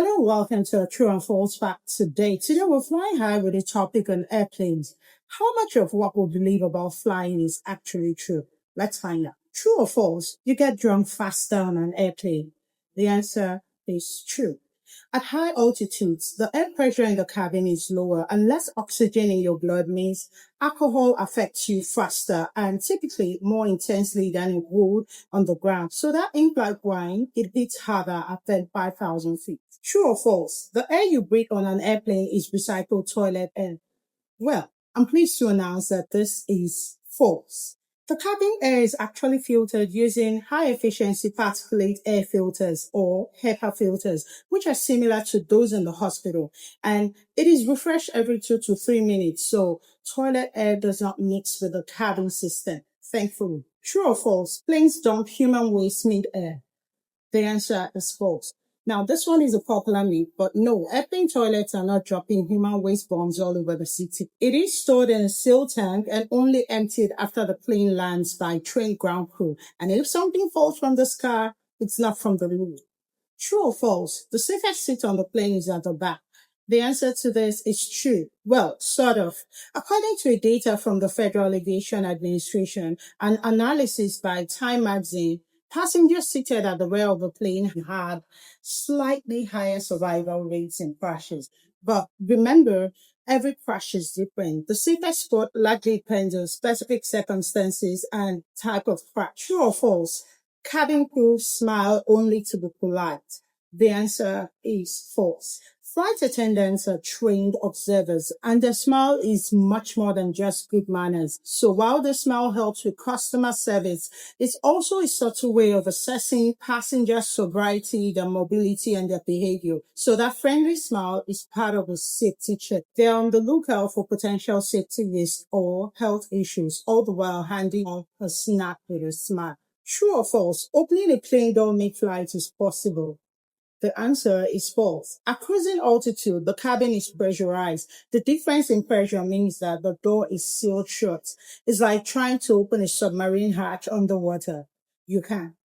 Hello, welcome to a True and False Fact today. Today we're flying high with a topic on airplanes. How much of what we believe about flying is actually true? Let's find out. True or false? You get drunk faster on an airplane. The answer is true. At high altitudes, the air pressure in the cabin is lower and less oxygen in your blood means alcohol affects you faster and typically more intensely than it would on the ground. So that ink like wine, it hits harder at 5,000 feet. True or false? The air you breathe on an airplane is recycled toilet air. Well, I'm pleased to announce that this is false. The cabin air is actually filtered using high-efficiency particulate air filters or HEPA filters, which are similar to those in the hospital. And it is refreshed every 2 to 3 minutes, so toilet air does not mix with the cabin system, thankfully. True or false? Planes dump human waste mid-air. The answer is false. Now, this one is a popular myth, but no, airplane toilets are not dropping human waste bombs all over the city. It is stored in a sealed tank and only emptied after the plane lands by trained ground crew. And if something falls from the sky, it's not from the roof. True or false? The safest seat on the plane is at the back. The answer to this is true. Well, sort of. According to data from the Federal Aviation Administration and analysis by Time magazine, passengers seated at the rear of the plane had slightly higher survival rates in crashes. But remember, every crash is different. The safest spot largely depends on specific circumstances and type of crash. True or false? Cabin crew smile only to be polite. The answer is false. Flight attendants are trained observers and their smile is much more than just good manners. So while the smile helps with customer service, it's also a subtle way of assessing passenger sobriety, their mobility and their behavior. So that friendly smile is part of a safety check. They're on the lookout for potential safety risks or health issues, all the while handing off a snack with a smile. True or false? Opening a plane door mid-flight is possible. The answer is false. At cruising altitude, the cabin is pressurized. The difference in pressure means that the door is sealed shut. It's like trying to open a submarine hatch underwater. You can't.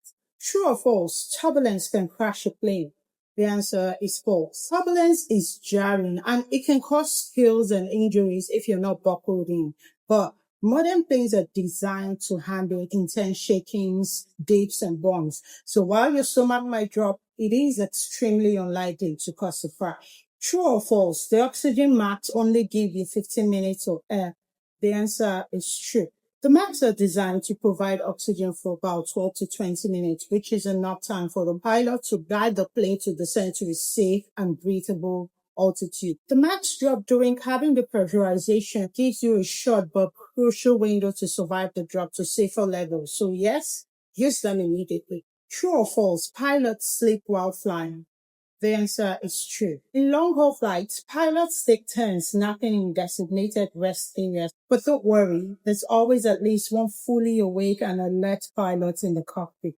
True or false? Turbulence can crash a plane. The answer is false. Turbulence is jarring and it can cause spills and injuries if you're not buckled in. But modern planes are designed to handle intense shakings, dips, and bumps. So while your stomach might drop, it is extremely unlikely to cause a crash. True or false? The oxygen max only give you 15 minutes of air. The answer is true. The max are designed to provide oxygen for about 12 to 20 minutes, which is enough time for the pilot to guide the plane to descend to a safe and breathable altitude. The max drop during cabin depressurization gives you a short but crucial window to survive the drop to safer levels. So yes, use them immediately. True or false? Pilots sleep while flying. The answer is true. In long-haul flights, pilots take turns napping in designated rest areas. But don't worry, there's always at least one fully awake and alert pilot in the cockpit.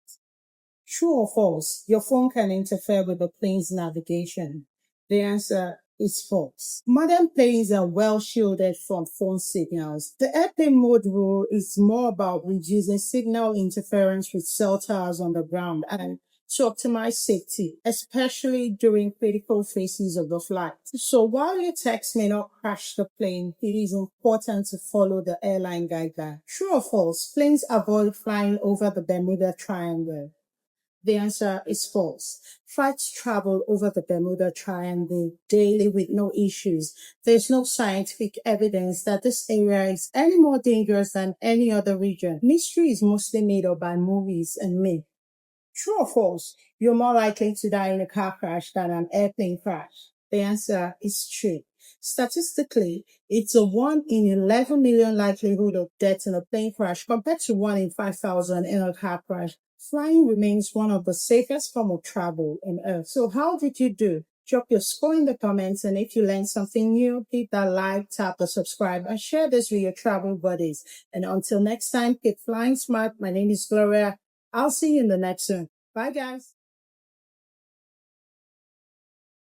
True or false? Your phone can interfere with the plane's navigation. The answer is false. Modern planes are well shielded from phone signals. The airplane mode rule is more about reducing signal interference with cell towers on the ground and to optimize safety, especially during critical phases of the flight. So while your text may not crash the plane, it is important to follow the airline guideline. True or false? Planes avoid flying over the Bermuda Triangle. The answer is false. Flights travel over the Bermuda Triangle daily with no issues. There's no scientific evidence that this area is any more dangerous than any other region. Mystery is mostly made up by movies and myth. True or false? You're more likely to die in a car crash than an airplane crash. The answer is true. Statistically, it's a 1 in 11 million likelihood of death in a plane crash compared to 1 in 5,000 in a car crash. Flying remains one of the safest form of travel on Earth. So how did you do? Drop your score in the comments, and if you learned something new, hit that like, tap the subscribe, and share this with your travel buddies. And until next time, keep flying smart. My name is Gloria. I'll see you in the next one. Bye, guys.